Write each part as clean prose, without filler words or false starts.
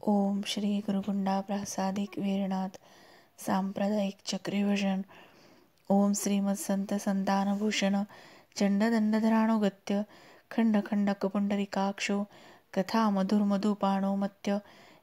ओम श्री गुरुगुंडा प्रासादिक वीरनाथ सांप्रदायिक चक्रीभजन. ओम श्रीमद संत संतानभूषण चंडदंडधराणुगत्य खंड खंडक पुंडरिकाक्षो कथा मधुर मधुपाणो मत्य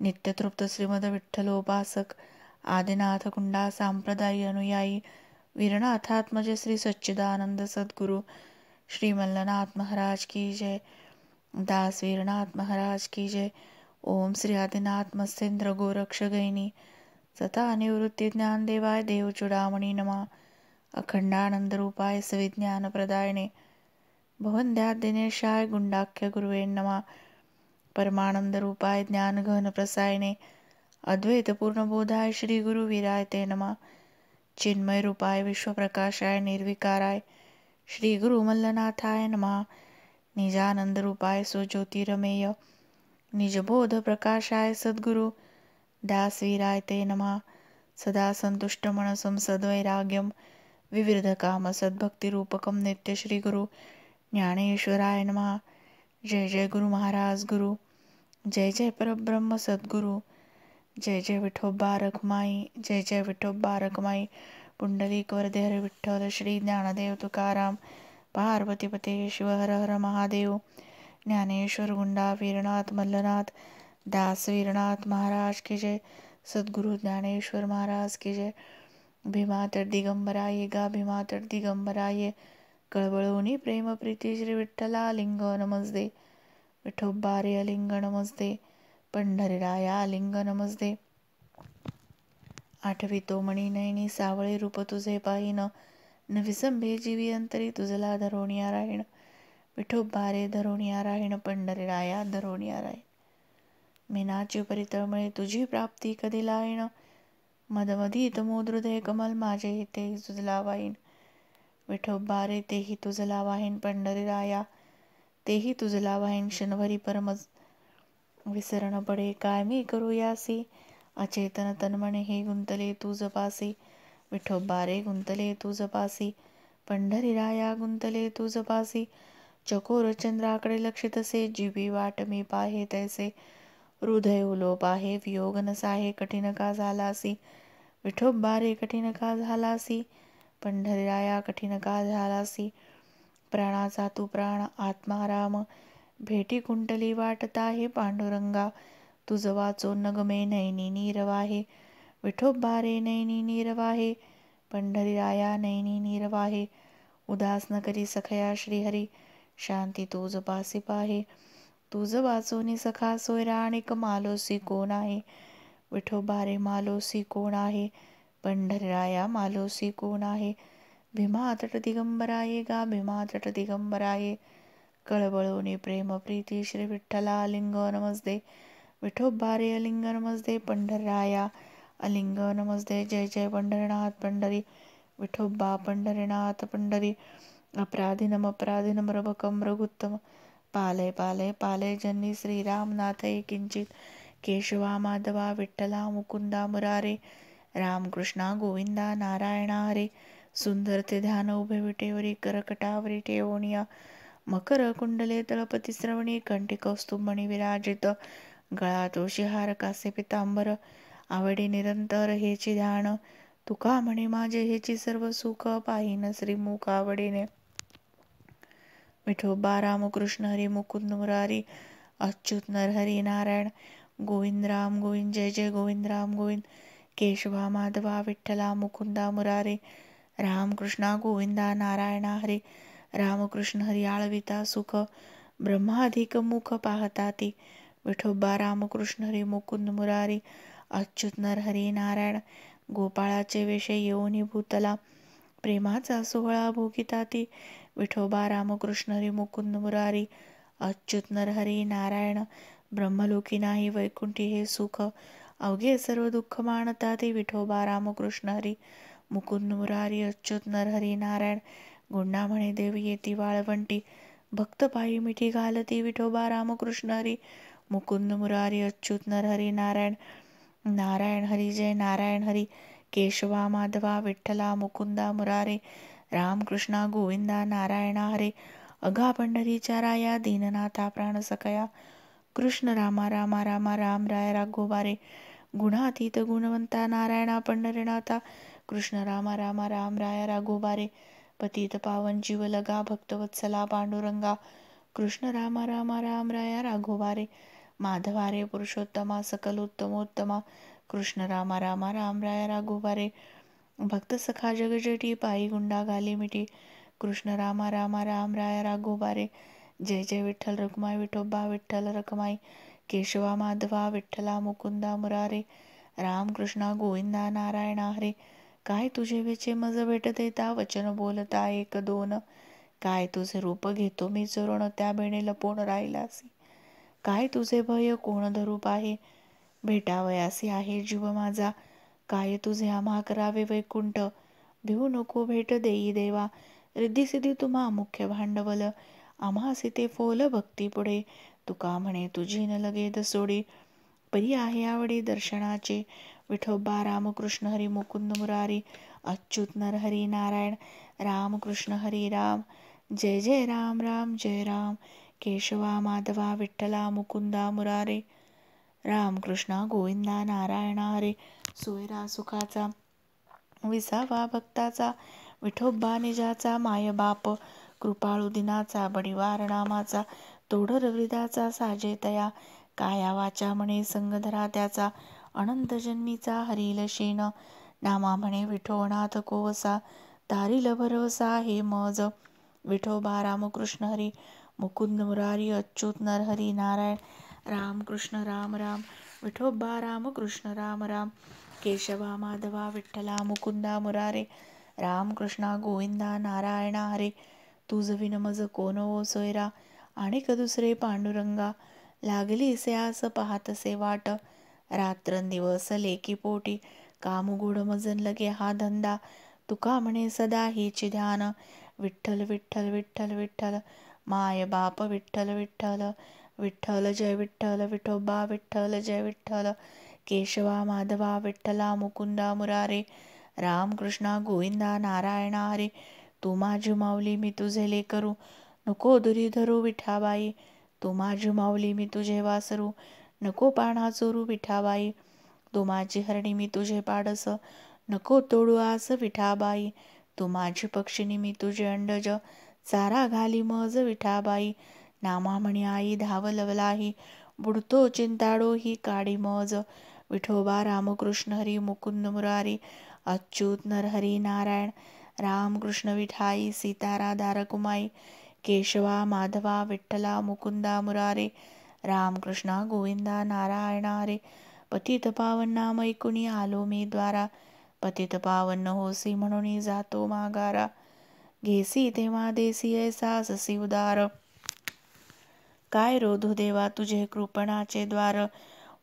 नित्यतृप्त श्रीमद विठ्ठलोपासक आदिनाथ कुंडा सांप्रदायी अनुयायी वीरनाथात्मज श्री सच्चिदानंद सद्गुरु श्री मल्लनाथ महाराज की जय. दास वीरनाथ महाराज की जय. ओम श्री आदिनाथ मत्स्येंद्र गोरक्ष गैनी सता निवृत्ती ज्ञानदेवाय देव चुडामणी नमा अखंडानंद रूपाय सविज्ञान प्रदायने भवंद्याद दिनेशाय गुंडाख्य गुरुवे नमा परमानंद रूपाय ज्ञान घन प्रसायने अद्वैत पूर्ण बोधाय श्री गुरुवीराय ते नमा चिन्मय रूपाय विश्वप्रकाशाय निर्विकाराय श्री गुरु मल्लनाथाय नमा निजानंद रूपाय स्वज्योतिरमेय निजबोध प्रकाशाय सद्गुरु दासवीराय ते नमः. सदा संतुष्टमनसं सद्वैराग्यं विविधकाम सद्भक्तिरूपकं नित्य श्री गुरु ज्ञानेश्वराय नमः. जय जय गुरु महाराज गुरु. जय जय परब्रह्म सद्गुरु. जय जय विठोबा रखमाई. जय जय विठोबा रखमाई. पुंडलिक वरदे हरे विठ्ठल श्री ज्ञानदेव तुकाराम पार्वतीपते शिव हर हर महादेव. ज्ञानेश्वर गुंडा वीरनाथ मल्लनाथ दास वीरनाथ महाराज की जय. सद्गुरु ज्ञानेश्वर महाराज की जय. भीमातर दिगंबराये गा भीमातर दिगंबराये कळवळोनी प्रेम प्रीती श्री विठ्ठला लिंग नमस्ते विठोबा रे लिंग नमस्ते पंढरीराया लिंग नमस्ते. आठवितो मणी नयनी सावळे रूप तुझे पाहिन न विसंभे जीवी अंतरी तुझला धरोणिया राहीण विठोबा रे धरोणिया राहीण पंढरीराया धरोणिया राहीण. मीनाची परितळमळे तुझी प्राप्ती कधी लाईन मदमधीत मोदृदय कमल माझे तेही तुझला वाहीन विठोबा रे तेही तुझला वाहीन पंढरीराया तेही तुझला वाहीन. क्षणभरी परमज विसरण पडे काय मी करू यासी अचेतन तन्मने हे गुंतले तू जपासी विठोबा रे गुंतले तू जपासी पंढरीराया गुंतले तू जपासी. चकोर चंद्राकडे लक्षित असे जीवी वाट मी पाहे तैसे हृदय उलोप आहे वियोग नसाहे कठीण का झालासी विठोबा रे कठीण का झालासी पंढरीराया कठीण का झालासी. प्राणाचा तू प्राण आत्मा राम भेटी कुंटली वाटता हे पांडुरंगा तुझ वाचो नगमे नैनी नीरवाहे विठोबा रे नैनी नीरवाहे पंढरीराया नैनी नीरवाहे. उदास न करी सखया श्रीहरी शांती तुझ पासी पाहे तुझ वाचोनी सखा सोयरा आणिक मालोसी कोण आहे विठोबा रे मालोसी कोण आहे पंढरीराया मालोसी कोण आहे. भीमा तट दिगंबराये गा भीमा तट दिगंबराये कळवळोनी प्रेम प्रीती श्री विठ्ठला लिंग नमस्ते विठोबा रे अलिंग नमस्ते पंढरीराया अलिंग नमस्ते. जय जय पंढरीनाथ पंढरी विठोबा पंढरीनाथ पंढरी. अपराधीनम अपराधीनम रभकम रघुत्तम पालय पालय पालय जन्नी श्रीरामनाथये किंचित केशवा माधवा विठ्ठला मुकुंदा मुरारे रामकृष्णा गोविंदा नारायणा हरे. सुंदर ते ध्यान उभे विटेवरी करकटावरी ठेवोनिया मकर कुंडले तळपती श्रवणी कंठी कौस्तुभमणी विराजित गळा तुळशीहार कासे पितांबर आवडी निरंतर हेची ध्यान तुका म्हणे माझे हेची सर्व सुख पाहिन श्रीमुख आवडीने विठोबा रामकृष्ण हरी मुकुंद मुरारी अच्युत नरहरी नारायण गोविंद राम गोविंद. जय जय गोविंद राम गोविंद केशवा माधवा विठ्ठला मुकुंदा मुरारे रामकृष्णा गोविंदा नारायणा हरी रामकृष्ण हरी आळविता सुख ब्रह्माधिक मुख पाहता ती विठोबा रामकृष्ण हरी मुकुंद मुरारी अच्युत नरहरी नारायण. गोपाळाचे वेश येऊनी भूतला प्रेमाचा सोहळा भोगिता ती विठोबा रामकृष्ण हरी मुकुंद मुरारी अच्युत नरहरी नारायण. ब्रह्मलोकी नाही वैकुंठी हे सुख अवघे सर्व दुःख मानता ते विठोबा रामकृष्ण हरी मुकुंद मुरारी अच्युत नरहरी नारायण. गुंडा म्हणे देवी येती वाळवंटी भक्त पायी मिठी घालती विठोबा रामकृष्ण हरी मुकुंद मुरारी अच्युत नरहरी नारायण. नारायण हरी जय नारायण हरी केशवा माधवा विठ्ठला मुकुंदा मुरारे रामकृष्णा गोविंदा नारायणा हरे. अघा पंढरीच्या राया दीननाथा प्राण सकया कृष्ण रामा रामा रामा राम राय राघोबारे गुणातीत गुणवंता नारायणा पंढरीनाथा कृष्ण रामा रामा राम राय राघोबारे पतित पावन जीवलगा भक्तवत्सला पांडुरंगा कृष्ण रामा रामा राम राया राघोबारे माधवारे पुरुषोत्तमा सकलोत्तमोत्तमा कृष्ण रामा रामा राम राया राघोबारे भक्त सखा जगजेटी पायी गुंडा गाली मिठी कृष्ण रामा रामा राम राया राघोबारे जय जय विठ्ठल रखुमाई विठोबा विठ्ठल रखुमाई केशवा माधवा विठ्ठला मुकुंदा मुरारे राम कृष्णा गोविंदा नारायणा हरे काय तुझे वेचे मज भेट देता वचन बोलता एक दोन काय तुझे रूप घेतो मी चोरण त्या बेणे लपून राहिलासी काय तुझे भय कोण धरू पाहे भेटावयासी आहे जीव माझा काय तुझे आम्हा करावे वैकुंठ भिवू नको भेट देई देवा रिद्धी सिद्धी तुम्हा मुख्य भांडवल आम्हासी ते फोल भक्ती पुढे तुका म्हणे तुझी न लगे सोडी परी आहे आवडी दर्शनाचे विठोबा रामकृष्ण हरी मुकुंद मुरारी अच्युत नरहरी नारायण रामकृष्ण हरी राम जय जय राम राम जय राम केशवा माधवा विठ्ठला मुकुंदा मुरारे रामकृष्णा गोविंदा नारायणा हरे सोयरा सुखाचा विसावा भक्ताचा विठोबा निजाचा मायबाप कृपाळू दिनाचा बडिवार नामाचा तोडर हृदाचा साजे तया काया वाचा म्हणे संगधरा त्याचा अनंत जन्मीचा हरील शेन नामा म्हणे विठोनाथ कोवसा तारील भरवसा हे मज विठोबा रामकृष्ण हरी मुकुंद मुरारी अच्युत नरहरी नारायण रामकृष्ण राम राम विठोबा रामकृष्ण राम राम केशवा माधवा विठ्ठला मुकुंदा मुरारे रामकृष्णा गोविंदा नारायणा हरे तुझ विन मज कोण ओ सोयरा आणिक दुसरे पांडुरंगा लागली स्यास पाहतसे वाट रात्रंदिवस लेकी पोटी कामगुढ मजन लगे हा धंदा तुका म्हणे सदा हिची ध्यान विठ्ठल विठ्ठल विठ्ठल विठ्ठल माय बाप विठ्ठल विठ्ठल विठ्ठल जय विठ्ठल विठोबा विठ्ठल जय विठ्ठल केशवा माधवा विठ्ठला मुकुंदा मुरारे रामकृष्णा गोविंदा नारायणा हरे तू माझी माऊली मी तुझे लेकरू नको दुरी धरू विठाबाई तू माझी माऊली मी तुझे वासरू नको पाणा चोरू विठाबाई तू माझी हरणी मी तुझे पाडस नको तोडू आस विठाबाई तू माझी पक्षिणी मी तुझे अंडज चारा घाली मज विठाबाई नामा म्हणी आई धावलवलाही बुडतो चिंताडो ही काडी मज विठोबा रामकृष्ण हरी मुकुंद मुरारी अच्युत नरहरी नारायण रामकृष्ण विठाई सीताराधा रकुमाई केशवा माधवा विठ्ठला मुकुंदा मुरारे रामकृष्णा गोविंदा नारायणा हरे पतित पावन नाम ऐकुनी आलो मी द्वारा पतित पावन होसी म्हणून जातो मागारा घेसी तेव्हा देसी ऐसा ससी उदार काय रोधू देवा तुझे कृपणाचे द्वार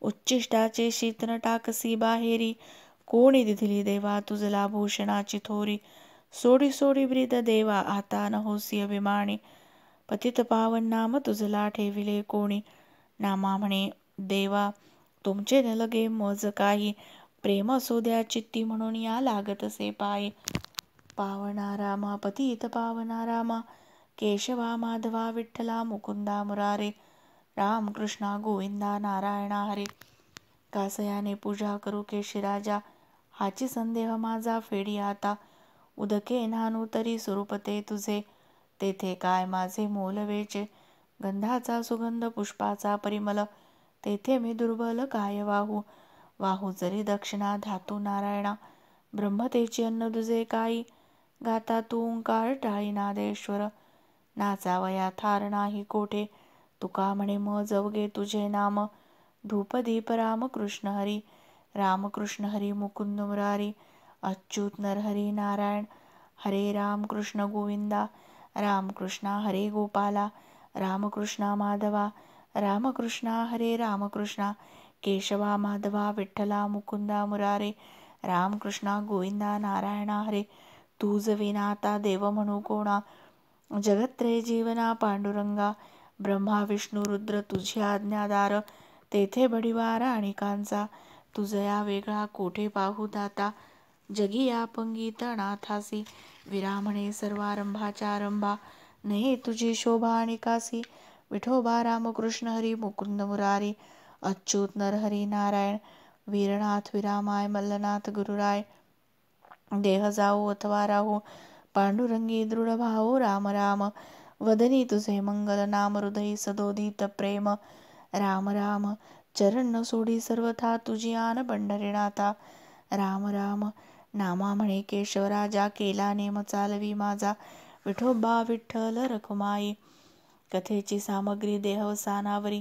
उच्चिष्टाचे शीतन टाकसी बाहेरी कोणी दिधली देवा तुझला भूषणाची थोरी सोडी सोडी ब्रीद देवा आता न होसी अभिमानी पतित पावन नाम तुझला ठेविले कोणी नामा म्हणे देवा तुमचे न लगे मज काही प्रेम सोद्या चित्ती म्हणून या लागतसे पायी पावना रामा पतित पावना रामा केशवा माधवा विठ्ठला मुकुंदा मुरारे रामकृष्णा गोविंदा नारायणा हरे कासयाने पूजा करू केशिराजा हाची संदेह माझा फेडी आता उदके नानू तरी स्वरूपते तुझे तेथे काय माझे मोल वेचे गंधाचा सुगंध पुष्पाचा परिमल तेथे मी दुर्बल काय वाहू वाहू जरी दक्षिणा धातू नारायणा ब्रह्मतेची अन्न तुझे काही गाता तू ओंकार टाळी नादेश्वर नाचावया थार नाही कोठे तुका म्हणे मज अवघे तुझे नाम धूपदीप रामकृष्ण हरी रामकृष्ण हरी मुकुंद मुरारी अच्युत नरहरी नारायण हरे रामकृष्ण गोविंदा रामकृष्णा हरे गोपाला रामकृष्णा माधवा रामकृष्णा हरे रामकृष्णा केशवा माधवा विठ्ठला मुकुंदा मुरारे रामकृष्णा गोविंदा नारायणा हरे तुझ विना आता देव म्हणू कोणा जगत्रे जीवना पांडुरंगा ब्रह्मा विष्णू रुद्र तुझी आज्ञादार तेथे बडिवार आणि कांचा तुझया वेगळा कोठे पाहू दाता जगी आपंगीत नाथासी विरामणे सर्वारंभाच्या आरंभा नये तुझी शोभा आणि कासी विठोबा रामकृष्ण हरी मुकुंद मुरारी अच्युत नरहरी नारायण वीरनाथ विरामाय मल्लनाथ गुरुराय देह जाऊ अथवा राहू पांडुरंगी दृढ भाऊ राम राम वदनी तुझे मंगल नाम हृदयी सदोदित प्रेम राम राम चरण न सोडी सर्वथा तुझी आन पंढरीनाथा राम राम नामा म्हणे केशवराजा केला नेम चालवी माझा विठोबा विठ्ठल रखुमाई कथेची सामग्री देहवसानावरी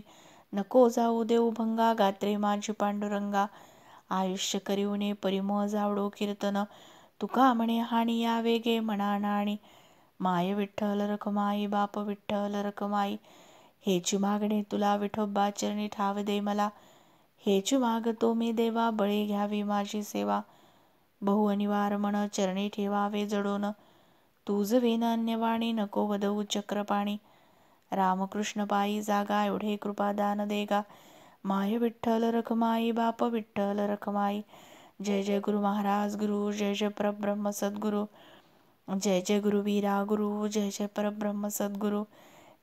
नको जाऊ देऊ भंगा गात्रे माझी पांडुरंगा आयुष्य करिवणे परिमळ जावडो कीर्तन तुका म्हणे हानी या वेगे म्हणा नाणी माय विठ्ठल रखुमाई बाप विठ्ठल रखुमाई हेची मागणे तुला विठोबा चरणी ठाव दे मला हेची मागतो मी देवा बळी घ्यावी माझी सेवा बहु अनिवार मन चरणी ठेवावे जडोन तुझ वेन अन्यवाणी नको वदवू चक्रपाणी रामकृष्ण पायी जागा एवढे कृपादान देगा माय विठ्ठल रखुमाई बाप विठ्ठल रखुमाई जय जय गुरु महाराज गुरु जय जय परब्रह्म सद्गुरु जय जय गुरु वीरा गुरु जय जय परब्रह्म सद्गुरु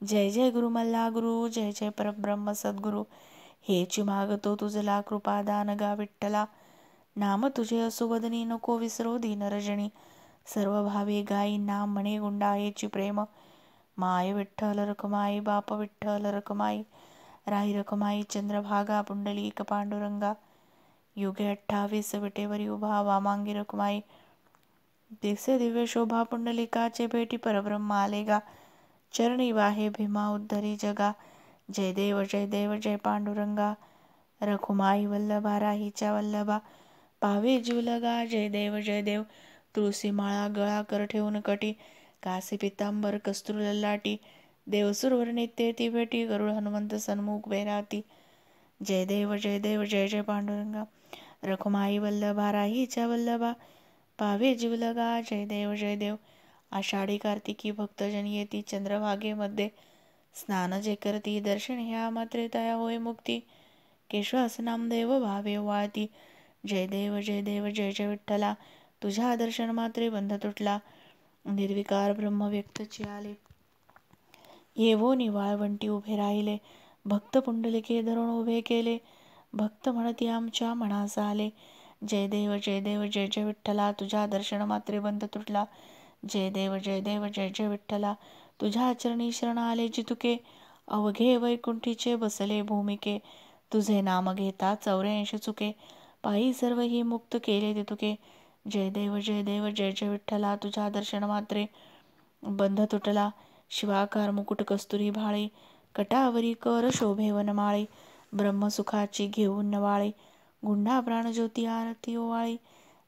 जय जय गुरु मल्ला गुरु जय जय परब्रह्म सद्गुरु हेची मागतो तुझला कृपादान गा विठ्ठला नाम तुझे असुवदनी नको विसरो दीन रजनी सर्व भावे गाई नाम म्हणे गुंडा हेची प्रेम माय विठ्ठल रखुमाई बाप विठ्ठल रखुमाई राही रखुमाई चंद्रभागा पुंडलिक पांडुरंगा युगे 28 विटेवरी उभा वामांगी रखुमाई दिसे दिव्य शोभा पुंडलिकाचे भेटी परब्रह्म आलेगा चरणी वाहे भीमा उद्धरी जगा जय देव जय पांडुरंगा रखुमाई वल्लभा राहीच्या वल्लभा पावे जीवलगा जय देव तुळसी माळा गळा कर ठेवून कटी कासे पितांबर कस्तुर ललाटी देवसुरवर नित्य ती भेटी गरुड हनुमंत सन्मुख बेराती जय देव जय पांडुरंगा रखुमाई वल्लभा राहीच्या वल्लभा पावे जीवलगा जय देव आषाढी कार्तिकी भक्तजन येती चंद्रभागेमध्ये स्नान जे करती दर्शन ह्या मात्रे तया होय मुक्ती केशवास नामदेव भावे वाळती जय देव जय विठ्ठला तुझ्या दर्शन मात्रे बंध तुटला निर्विकार ब्रह्म व्यक्तची आले येवो निवाळवंटी उभे राहिले भक्त पुंडलिके धरून उभे केले भक्त म्हणती आमच्या मनास आले जय देव जय विठ्ठला तुझ्या दर्शन मात्रे बंध तुटला जय देव जय विठ्ठला तुझ्या चरणी शरण आले जितुके अवघे वैकुंठीचे बसले भूमिके तुझे नाम घेता 84 चुके पायी सर्व ही मुक्त केले तितुके जय देव जय विठ्ठला तुझ्या दर्शन मात्रे बंध तुटला शिवाकार मुकुट कस्तुरी भाळे कटावरी कर शोभे वनमाळे ब्रह्मसुखाची घेऊन नवाळे गुंडा प्राणज्योती आरती ओवाळी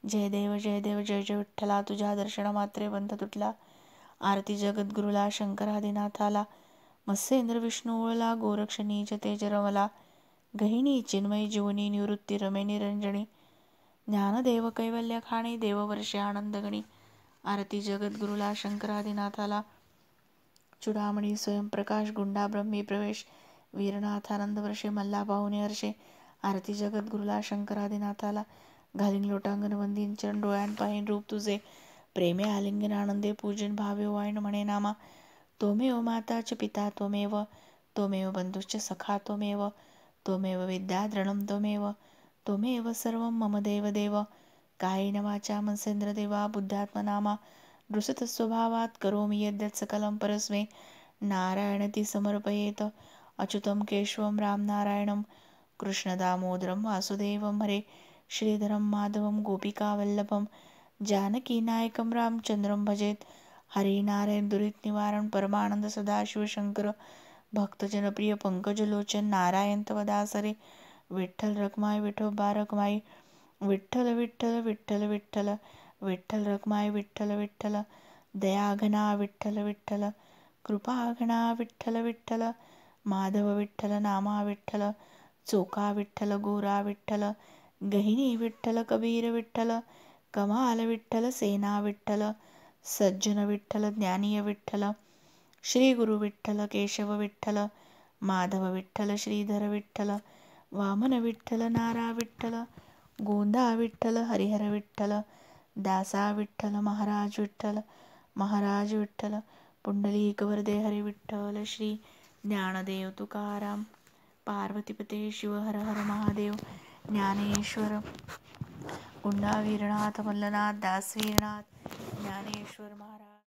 जय देव जय विठ्ठला तुझ्या दर्शन मात्रे बंध तुटला आरती जगद्गुरुला शंकरादिनाथाला मत्स्येंद्र विष्णू ओळला गोरक्ष नीच तेज रमला गहिनी चिन्मयी जीवनी निवृत्ती रमे निरंजनी ज्ञानदेव कैवल्य खाणी देववर्षे आनंदगणी आरती जगद्गुरुला शंकरादिनाथाला चुडामणी स्वयंप्रकाश गुंडा ब्रह्मी प्रवेश वीरनाथानंद वर्षे मल्ला पाहुणे हर्षे आरती जगद्गुरुला शंकरादिनाथाला घालीन लोटांगण वंदीन चरण डोळ्यान पाहीन रूप तुझे प्रेमे आलिंगन आनंदे पूजन भावे वाईन म्हणे नामा तोमेव माताच पिता तोमेव बंधुश्च सखा तोमेव विद्याद्रणं तोमेव सर्वं मम देव कायेन वाचा मनसेंद्र देवा बुद्ध्यात्मनामा नृसत स्वभावात करोमि यद्यत् सकलं परस्मै नारायणति समर्पयेत अच्युतं केशवं रामनारायणं कृष्णदामोदरं वासुदेवं हरे श्रीधरं माधवं गोपिकावल्लभं जानकीनायकं रामचंद्रं भजेत हरिनारायण दुरित निवारण परमानंद सदाशिवशंकर भक्तजनप्रिय पंकजलोचन नारायण तव दासरे विठ्ठल रखमाई विठोबा रखमाई विठ्ठल विठ्ठल विठ्ठल विठ्ठल विठ्ठल रखमाई विठ्ठल दयाघना विठ्ठल कृपाघना विठ्ठल माधव विठ्ठल नामा विठ्ठल चोका विठ्ठल गोरा विठ्ठल गहिनी विठ्ठल कबीर विठ्ठल कमाल विठ्ठल सेना विठ्ठल सज्जन विठ्ठल ज्ञानीय विठ्ठल श्री गुरु विठ्ठल केशव विठ्ठल माधव विठ्ठल श्रीधर विठ्ठल वामन विठ्ठल नारा विठ्ठल गोंदा विठ्ठल हरिहर विठ्ठल दासा विठ्ठल महाराज विठ्ठल पुंडलिक वरदे हरी विठ्ठल श्री ज्ञानदेव तुकाराम, पार्वतीपते शिव हर हर महादेव, ज्ञानेश्वर, गुंडावीरनाथ, मल्लनाथ, दासवीरनाथ, ज्ञानेश्वर महाराज.